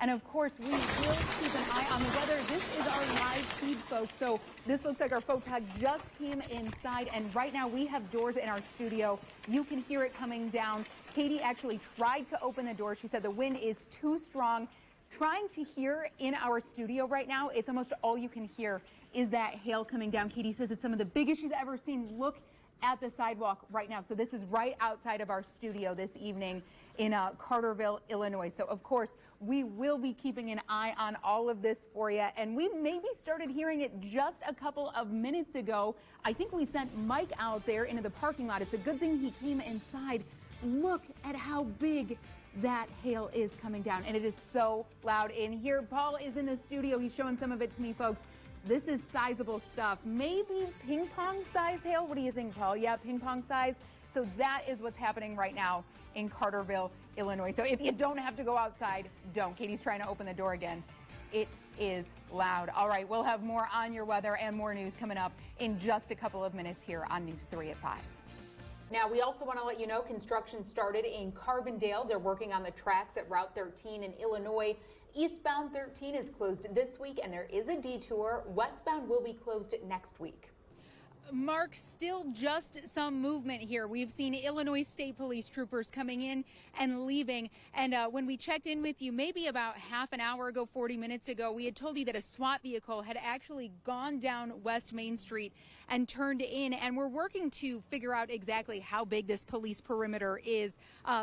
And of course, we will keep an eye on the weather. This is our live feed, folks. So this looks like our photog just came inside. And right now we have doors in our studio. You can hear it coming down. Katie actually tried to open the door. She said the wind is too strong. Trying to hear in our studio right now, it's almost all you can hear is that hail coming down. Katie says it's some of the biggest she's ever seen. Look at the sidewalk right now. So this is right outside of our studio this evening in Carterville, Illinois. So of course, we will be keeping an eye on all of this for you. And we maybe started hearing it just a couple of minutes ago. I think we sent Mike out there into the parking lot. It's a good thing he came inside. Look at how big that hail is coming down. And it is so loud in here. Paul is in the studio. He's showing some of it to me, folks. This is sizable stuff. Maybe ping pong size hail. What do you think, Paul? Yeah, ping pong size. So that is what's happening right now in Carterville, Illinois. So if you don't have to go outside, don't. Katie's trying to open the door again. It is loud. All right, we'll have more on your weather and more news coming up in just a couple of minutes here on News 3 at 5. Now, we also want to let you know construction started in Carbondale. They're working on the tracks at Route 13 in Illinois. Eastbound 13 is closed this week, and there is a detour. Westbound will be closed next week. Mark, still just some movement here. We've seen Illinois State Police troopers coming in and leaving. And when we checked in with you maybe about half an hour ago, 40 minutes ago, we had told you that a SWAT vehicle had actually gone down West Main Street and turned in. And we're working to figure out exactly how big this police perimeter is.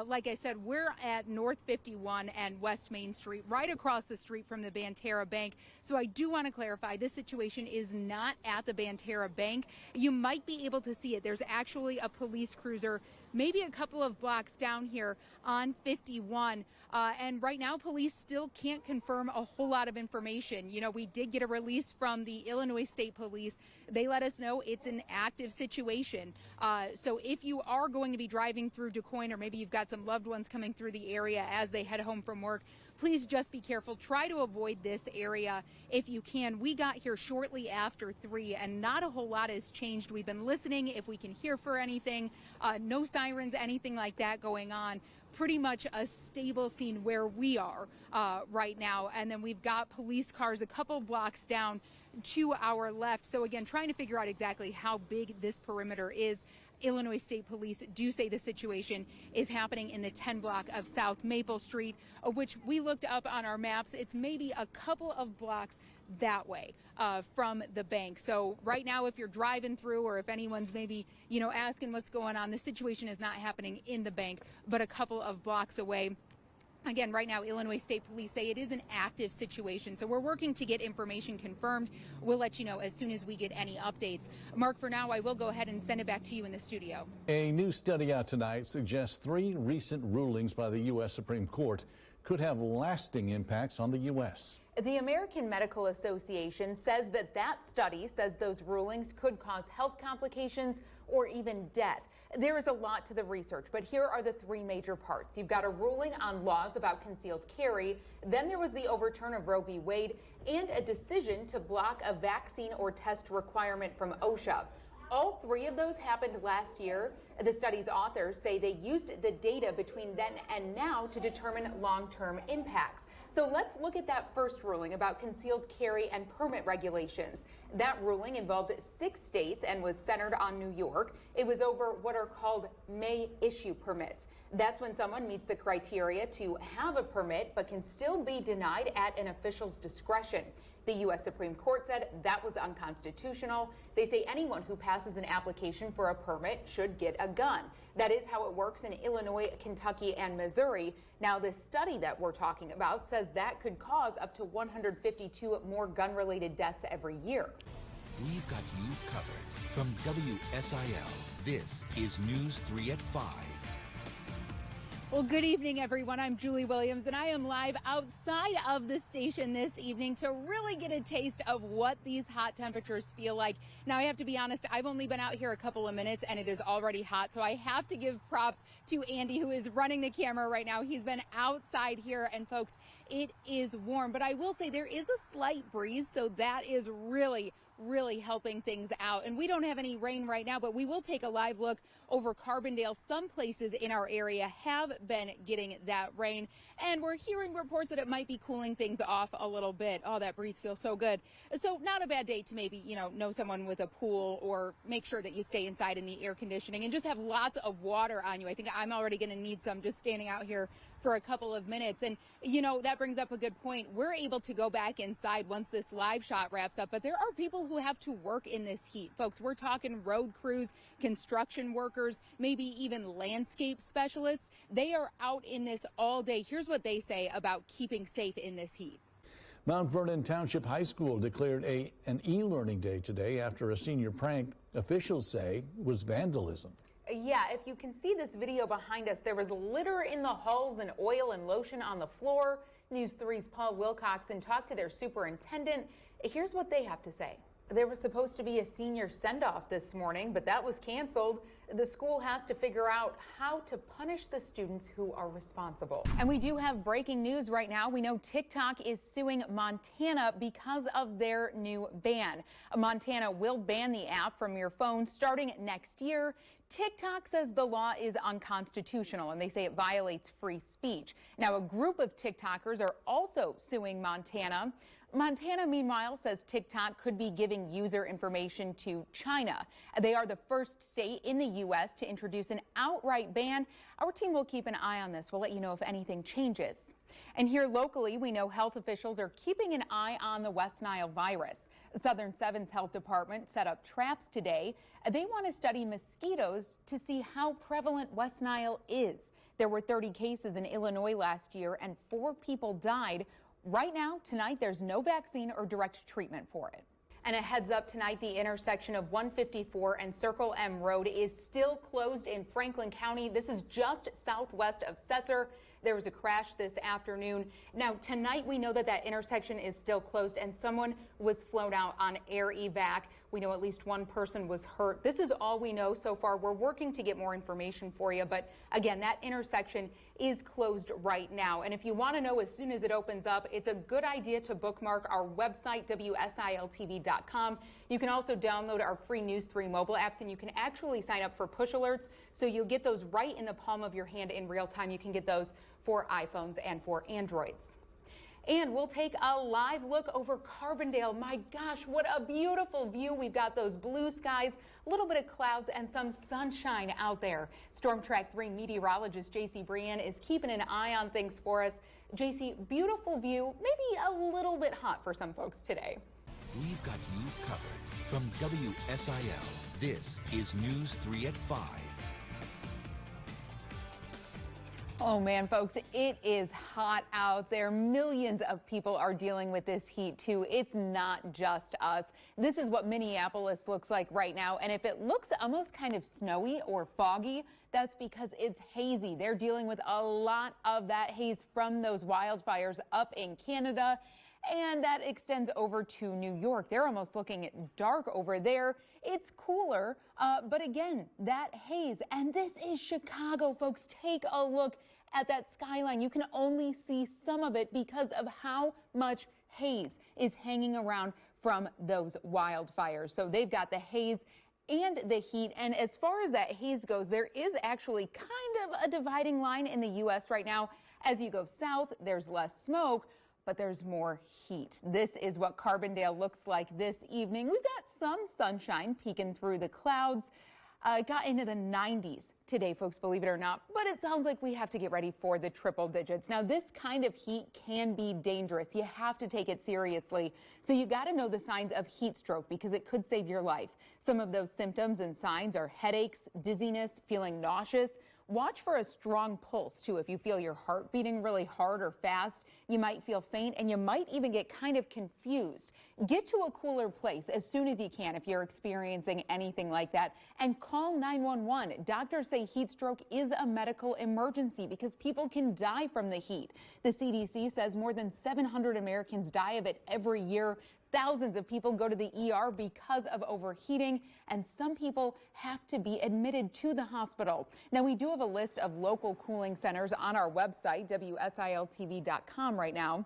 Like I said, we're at North 51 and West Main Street, right across the street from the Banterra Bank. So I do want to clarify, this situation is not at the Banterra Bank. You might be able to see it. There's actually a police cruiser maybe a couple of blocks down here on 51. And right now, police still can't confirm a whole lot of information. You know, we did get a release from the Illinois State Police. They let us know it's an active situation. So if you are going to be driving through DuQuoin, or maybe you've got some loved ones coming through the area as they head home from work, please just be careful. Try to avoid this area if you can. We got here shortly after 3 and not a whole lot has changed. We've been listening if we can hear for anything. No sirens, anything like that going on. Pretty much a stable scene where we are right now. And then we've got police cars a couple blocks down to our left. So again, trying to figure out exactly how big this perimeter is. Illinois State Police do say the situation is happening in the 10 block of South Maple Street, which we looked up on our maps. It's maybe a couple of blocks that way from the bank. So right now, if you're driving through, or if anyone's maybe, you know, asking what's going on, the situation is not happening in the bank, but a couple of blocks away. Again, right now, Illinois State Police say it is an active situation. So we're working to get information confirmed. We'll let you know as soon as we get any updates. Mark, for now, I will go ahead and send it back to you in the studio. A new study out tonight suggests 3 recent rulings by the U.S. Supreme Court could have lasting impacts on the U.S. The American Medical Association says that study says those rulings could cause health complications or even death. There is a lot to the research, but here are the 3 major parts. You've got a ruling on laws about concealed carry. Then there was the overturn of Roe v. Wade and a decision to block a vaccine or test requirement from OSHA. All 3 of those happened last year. The study's authors say they used the data between then and now to determine long-term impacts. So let's look at that first ruling about concealed carry and permit regulations. That ruling involved 6 states and was centered on New York. It was over what are called may issue permits. That's when someone meets the criteria to have a permit but can still be denied at an official's discretion. The U.S. Supreme Court said that was unconstitutional. They say anyone who passes an application for a permit should get a gun. That is how it works in Illinois, Kentucky, and Missouri. Now, this study that we're talking about says that could cause up to 152 more gun-related deaths every year. We've got you covered. From WSIL, this is News 3 at 5. Well, good evening, everyone. I'm Julie Williams, and I am live outside of the station this evening to really get a taste of what these hot temperatures feel like. Now, I have to be honest, I've only been out here a couple of minutes, and it is already hot, so I have to give props to Andy, who is running the camera right now. He's been outside here, and folks, it is warm. But I will say there is a slight breeze, so that is really really helping things out. And we don't have any rain right now, but we will take a live look over Carbondale. Some places in our area have been getting that rain, and we're hearing reports that it might be cooling things off a little bit. Oh, that breeze feels so good. So not a bad day to maybe, know someone with a pool, or make sure that you stay inside in the air conditioning and just have lots of water on you. I think I'm already going to need some just standing out here for a couple of minutes. And, that brings up a good point. We're able to go back inside once this live shot wraps up, but there are people who have to work in this heat. Folks, we're talking road crews, construction workers, maybe even landscape specialists. They are out in this all day. Here's what they say about keeping safe in this heat. Mount Vernon Township High School declared an e-learning day today after a senior prank officials say was vandalism. Yeah, if you can see this video behind us, there was litter in the halls and oil and lotion on the floor. News 3's Paul Wilcoxon talked to their superintendent. Here's what they have to say. There was supposed to be a senior send-off this morning, but that was canceled. The school has to figure out how to punish the students who are responsible. And we do have breaking news right now. We know TikTok is suing Montana because of their new ban. Montana will ban the app from your phone starting next year. TikTok says the law is unconstitutional, and they say it violates free speech. Now, a group of TikTokers are also suing Montana. Montana, meanwhile, says TikTok could be giving user information to China. They are the first state in the U.S. to introduce an outright ban. Our team will keep an eye on this. We'll let you know if anything changes. And here locally, we know health officials are keeping an eye on the West Nile virus. Southern 7's health department set up traps today. They want to study mosquitoes to see how prevalent West Nile is. There were 30 cases in Illinois last year, and 4 people died. Right now, tonight, there's no vaccine or direct treatment for it. And a heads up tonight, the intersection of 154 and Circle M Road is still closed in Franklin County. This is just southwest of Cesar. There was a crash this afternoon. Now, tonight, we know that intersection is still closed and someone was flown out on air evac. We know at least one person was hurt. This is all we know so far. We're working to get more information for you. But again, that intersection is closed right now. And if you want to know as soon as it opens up, it's a good idea to bookmark our website, WSILTV.com. You can also download our free News 3 mobile apps, and you can actually sign up for push alerts. So you'll get those right in the palm of your hand in real time. You can get those for iPhones and for Androids. And we'll take a live look over Carbondale. My gosh, what a beautiful view. We've got those blue skies, a little bit of clouds, and some sunshine out there. Storm Track 3 meteorologist JC Brian is keeping an eye on things for us. JC, beautiful view, maybe a little bit hot for some folks today. We've got you covered. From WSIL, this is News 3 at 5. Oh man, folks, it is hot out there. Millions of people are dealing with this heat too. It's not just us. This is what Minneapolis looks like right now. And if it looks almost kind of snowy or foggy, that's because it's hazy. They're dealing with a lot of that haze from those wildfires up in Canada. And that extends over to New York. They're almost looking at dark over there. It's cooler, but again, that haze. And this is Chicago, folks. Take a look at that skyline. You can only see some of it because of how much haze is hanging around from those wildfires. So they've got the haze and the heat. And as far as that haze goes, there is actually kind of a dividing line in the U.S. right now. As you go south, there's less smoke, but there's more heat. This is what Carbondale looks like this evening. We've got some sunshine peeking through the clouds. It got into the 90s today, folks, believe it or not, but it sounds like we have to get ready for the triple digits. Now, this kind of heat can be dangerous. You have to take it seriously. So you got to know the signs of heat stroke because it could save your life. Some of those symptoms and signs are headaches, dizziness, feeling nauseous. Watch for a strong pulse, too. If you feel your heart beating really hard or fast, you might feel faint and you might even get kind of confused. Get to a cooler place as soon as you can if you're experiencing anything like that, and call 911. Doctors say heat stroke is a medical emergency because people can die from the heat. The CDC says more than 700 Americans die of it every year. Thousands of people go to the ER because of overheating, and some people have to be admitted to the hospital. Now, we do have a list of local cooling centers on our website, WSILTV.com right now.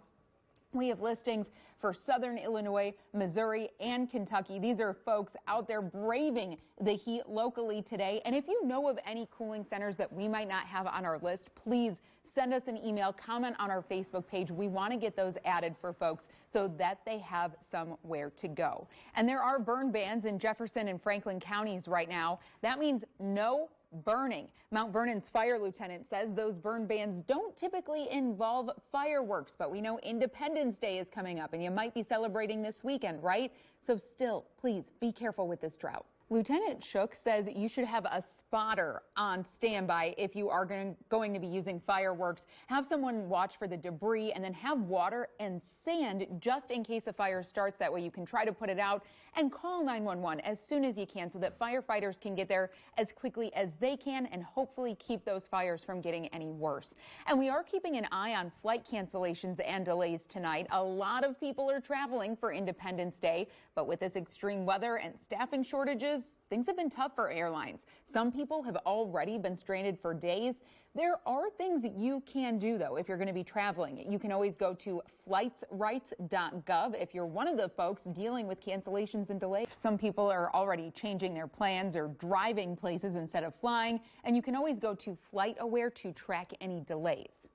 We have listings for Southern Illinois, Missouri, and Kentucky. These are folks out there braving the heat locally today. And if you know of any cooling centers that we might not have on our list, please send us an email, comment on our Facebook page. We want to get those added for folks so that they have somewhere to go. And there are burn bans in Jefferson and Franklin counties right now. That means no burning. Mount Vernon's fire lieutenant says those burn bans don't typically involve fireworks, but we know Independence Day is coming up and you might be celebrating this weekend, right? So still, please be careful with this drought. Lieutenant Shook says you should have a spotter on standby if you are going to be using fireworks. Have someone watch for the debris and then have water and sand just in case a fire starts. That way you can try to put it out and call 911 as soon as you can so that firefighters can get there as quickly as they can and hopefully keep those fires from getting any worse. And we are keeping an eye on flight cancellations and delays tonight. A lot of people are traveling for Independence Day, but with this extreme weather and staffing shortages, things have been tough for airlines. Some people have already been stranded for days. There are things that you can do, though, if you're going to be traveling. You can always go to flightsrights.gov if you're one of the folks dealing with cancellations and delays. Some people are already changing their plans or driving places instead of flying, and you can always go to FlightAware to track any delays.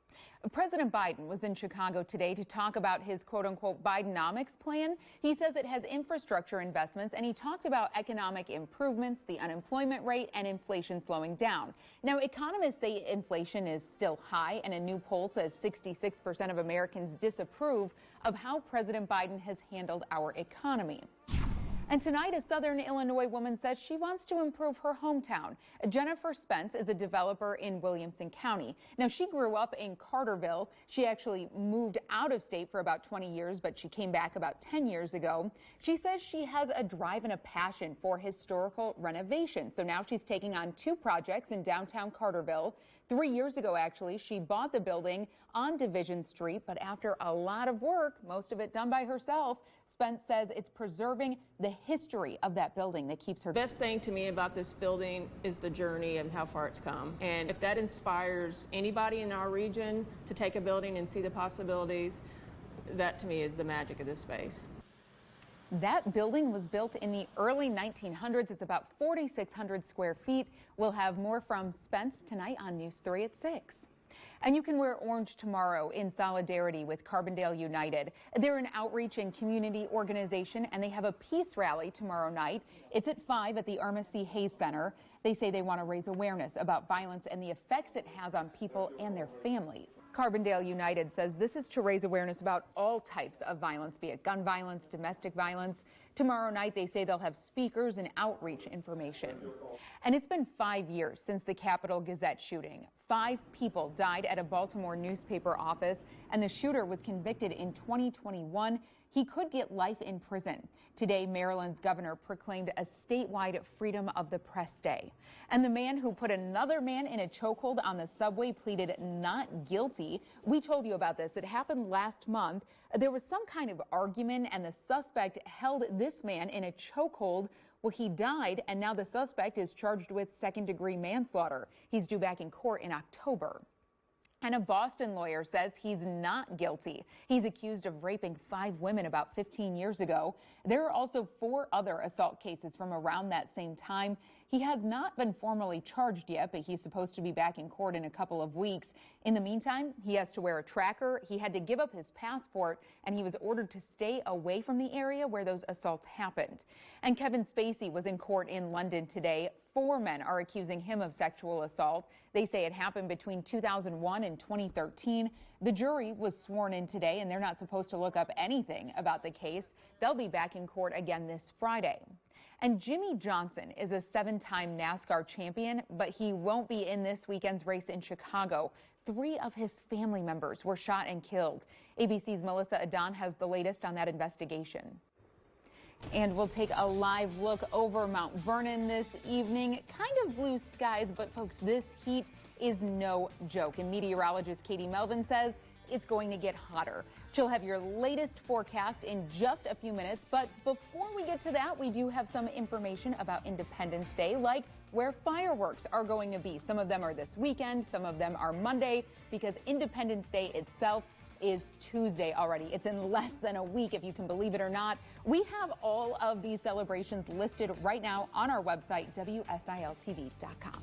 President Biden was in Chicago today to talk about his quote-unquote Bidenomics plan. He says it has infrastructure investments, and he talked about economic improvements, the unemployment rate, and inflation slowing down. Now, economists say inflation is still high, and a new poll says 66% of Americans disapprove of how President Biden has handled our economy. And tonight, a Southern Illinois woman says she wants to improve her hometown. Jennifer Spence is a developer in Williamson County. Now, she grew up in Carterville. She actually moved out of state for about 20 years, but she came back about 10 years ago. She says she has a drive and a passion for historical renovation. So now she's taking on 2 projects in downtown Carterville. 3 years ago, actually, she bought the building on Division Street, but after a lot of work, most of it done by herself, Spence says it's preserving the history of that building that keeps her. The best thing to me about this building is the journey and how far it's come. And if that inspires anybody in our region to take a building and see the possibilities, that to me is the magic of this space. That building was built in the early 1900s. It's about 4,600 square feet. We'll have more from Spence tonight on News 3 at 6. And you can wear orange tomorrow in solidarity with Carbondale United. They're an outreach and community organization, and they have a peace rally tomorrow night. It's at 5 at the Irma C. Hayes Center. They say they want to raise awareness about violence and the effects it has on people and their families. Carbondale United says this is to raise awareness about all types of violence, be it gun violence, domestic violence. Tomorrow night, they say they'll have speakers and outreach information. And it's been 5 years since the Capitol Gazette shooting. 5 people died at a Baltimore newspaper office, and the shooter was convicted in 2021. He could get life in prison. Today, Maryland's governor proclaimed a statewide Freedom of the Press Day. And the man who put another man in a chokehold on the subway pleaded not guilty. We told you about this. It happened last month. There was some kind of argument, and the suspect held this man in a chokehold. Well, he died, and now the suspect is charged with second-degree manslaughter. He's due back in court in October. And a Boston lawyer says he's not guilty. He's accused of raping 5 women about 15 years ago. There are also 4 other assault cases from around that same time. He has not been formally charged yet, but he's supposed to be back in court in a couple of weeks. In the meantime, he has to wear a tracker. He had to give up his passport, and he was ordered to stay away from the area where those assaults happened. And Kevin Spacey was in court in London today. 4 men are accusing him of sexual assault. They say it happened between 2001 and 2013. The jury was sworn in today, and they're not supposed to look up anything about the case. They'll be back in court again this Friday. And Jimmy Johnson is a 7-time NASCAR champion, but he won't be in this weekend's race in Chicago. 3 of his family members were shot and killed. ABC's Melissa Adon has the latest on that investigation. And we'll take a live look over Mount Vernon this evening. Kind of blue skies, but folks, this heat is no joke. And meteorologist Katie Melvin says it's going to get hotter. She'll have your latest forecast in just a few minutes. But before we get to that, we do have some information about Independence Day, like where fireworks are going to be. Some of them are this weekend, some of them are Monday, because Independence Day itself is Tuesday already. It's in less than a week, if you can believe it or not. We have all of these celebrations listed right now on our website, WSILTV.com.